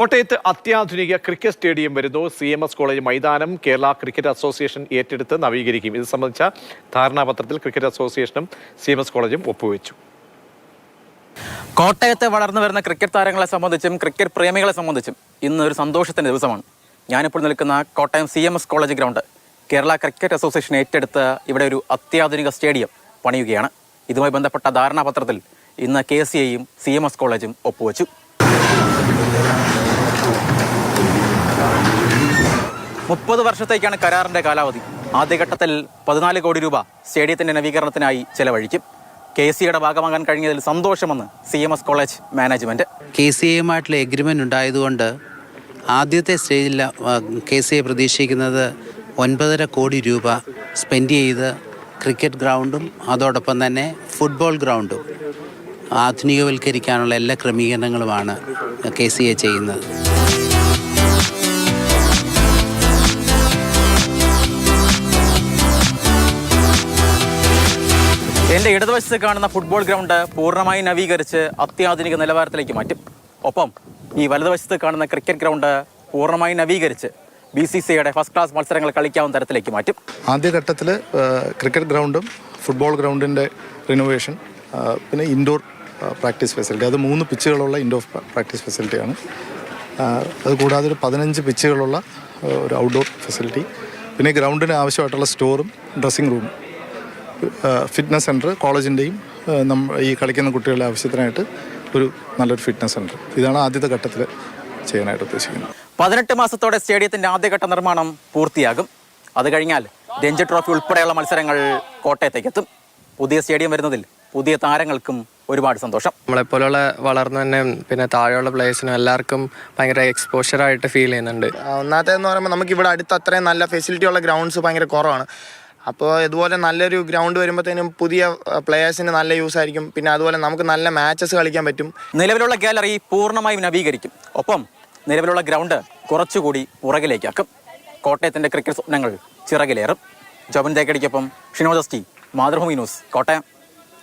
കോട്ടയത്ത് അത്യാധുനിക cricket stadium വരുന്നു. CMS കോളേജ് മൈതാനം കേരള ക്രിക്കറ്റ് അസോസിയേഷൻ ഏറ്റെടുത്ത് നവീകരിക്കും. ഇത് സംബന്ധിച്ച ധാരണാപത്രത്തിൽ ക്രിക്കറ്റ് അസോസിയേഷനും CMS കോളേജും ഒപ്പുവെച്ചു. കോട്ടയത്തെ വളർന്നു വരുന്ന ക്രിക്കറ്റ് താരങ്ങളെ സംബന്ധിച്ചും ക്രിക്കറ്റ് പ്രേമികളെ സംബന്ധിച്ചും ഇന്ന് ഒരു സന്തോഷത്തിൻ്റെ ദിവസമാണ്. ഞാനിപ്പോൾ നിൽക്കുന്ന Kottayam CMS college ground Kerala cricket association ഏറ്റെടുത്ത് ഇവിടെ ഒരു അത്യാധുനിക സ്റ്റേഡിയം പണിയുകയാണ്. ഇതുമായി ബന്ധപ്പെട്ട ധാരണാപത്രത്തിൽ ഇന്ന് KCAയും CMS കോളേജും ഒപ്പുവെച്ചു. 30 വർഷത്തേക്കാണ് കരാറിന്റെ കാലാവധി. ആദ്യഘട്ടത്തിൽ 14 കോടി രൂപ സ്റ്റേഡിയത്തിന്റെ നവീകരണത്തിനായി ചെലവഴിക്കും. KCAയുടെ ഭാഗമാകാൻ കഴിഞ്ഞതിൽ സന്തോഷമെന്ന് CMS കോളേജ് മാനേജ്മെന്റ്. KCAയുമായിട്ടുള്ള എഗ്രിമെന്റ് ഉണ്ടായതുകൊണ്ട് ആദ്യത്തെ സ്റ്റേജിൽ KCA പ്രതീക്ഷിക്കുന്നത് 9.5 കോടി രൂപ സ്പെൻഡ് ചെയ്ത് ക്രിക്കറ്റ് ഗ്രൗണ്ടും അതോടൊപ്പം തന്നെ ഫുട്ബോൾ ഗ്രൗണ്ടും ആധുനികവൽക്കരിക്കാനുള്ള എല്ലാ ക്രമീകരണങ്ങളുമാണ് KCA ചെയ്യുന്നത്. എൻ്റെ ഇടതുവശത്ത് കാണുന്ന ഫുട്ബോൾ ഗ്രൗണ്ട് പൂർണ്ണമായി നവീകരിച്ച് അത്യാധുനിക നിലവാരത്തിലേക്ക് മാറ്റും. ഒപ്പം ഈ വലതുവശത്ത് കാണുന്ന ക്രിക്കറ്റ് ഗ്രൗണ്ട് പൂർണ്ണമായി നവീകരിച്ച് BCCAയുടെ ഫസ്റ്റ് ക്ലാസ് മത്സരങ്ങൾ കളിക്കാവുന്ന തരത്തിലേക്ക് മാറ്റും. ആദ്യഘട്ടത്തിൽ ക്രിക്കറ്റ് ഗ്രൗണ്ടും ഫുട്ബോൾ ഗ്രൗണ്ടിൻ്റെ റിനോവേഷൻ, പിന്നെ ഇൻഡോർ പ്രാക്ടീസ് ഫെസിലിറ്റി, അത് 3 പിച്ചുകളുള്ള ഇൻഡോർ പ്രാക്ടീസ് ഫെസിലിറ്റിയാണ്. അതുകൂടാതെ ഒരു 15 പിച്ചുകളുള്ള ഒരു ഔട്ട്ഡോർ ഫെസിലിറ്റി, പിന്നെ ഗ്രൗണ്ടിന് ആവശ്യമായിട്ടുള്ള സ്റ്റോറും ഡ്രസ്സിംഗ് റൂമും, ഫിറ്റ്നസ് സെൻറ്റർ, കോളേജിൻ്റെയും ഈ കളിക്കുന്ന കുട്ടികളുടെ ആവശ്യത്തിനായിട്ട് ഒരു നല്ലൊരു ഫിറ്റ്നസ് സെൻറ്റർ. ഇതാണ് ആദ്യത്തെ ഘട്ടത്തിൽ ചെയ്യാനായിട്ട് ഉദ്ദേശിക്കുന്നത്. 18 മാസത്തോടെ സ്റ്റേഡിയത്തിൻ്റെ ആദ്യഘട്ട നിർമ്മാണം പൂർത്തിയാകും. അത് കഴിഞ്ഞാൽ രഞ്ജി ട്രോഫി ഉൾപ്പെടെയുള്ള മത്സരങ്ങൾ കോട്ടയത്തേക്ക് എത്തും. പുതിയ സ്റ്റേഡിയം വരുന്നതിൽ പുതിയ താരങ്ങൾക്കും ഒരുപാട് സന്തോഷം. നമ്മളെപ്പോലുള്ള വളർന്നു തന്നെ പിന്നെ താഴെയുള്ള പ്ലേയേഴ്സിനും എല്ലാവർക്കും ഭയങ്കര എക്സ്പോഷറായിട്ട് ഫീൽ ചെയ്യുന്നുണ്ട്. ഒന്നാമത്തേന്ന് പറയുമ്പോൾ നമുക്കിവിടെ അടുത്ത് അത്രയും നല്ല ഫെസിലിറ്റി ഉള്ള ഗ്രൗണ്ട്സ് ഭയങ്കര കുറവാണ്. അപ്പോൾ ഇതുപോലെ നല്ലൊരു ഗ്രൗണ്ട് വരുമ്പോഴത്തേനും പുതിയ പ്ലെയേഴ്സിന് നല്ല യൂസ് ആയിരിക്കും. പിന്നെ അതുപോലെ നമുക്ക് നല്ല മാച്ചസ് കളിക്കാൻ പറ്റും. നിലവിലുള്ള ഗാലറി പൂർണ്ണമായും നവീകരിക്കും. ഒപ്പം നിലവിലുള്ള ഗ്രൗണ്ട് കുറച്ചുകൂടി പുറകിലേക്കാക്കും. കോട്ടയത്തിൻ്റെ ക്രിക്കറ്റ് സ്വപ്നങ്ങൾ ചിറകിലേറും. ജോബൻ തേക്കടിക്കൊപ്പം ഷിനോജസ്റ്റി, മാതൃഭൂമി ന്യൂസ്, കോട്ടയം.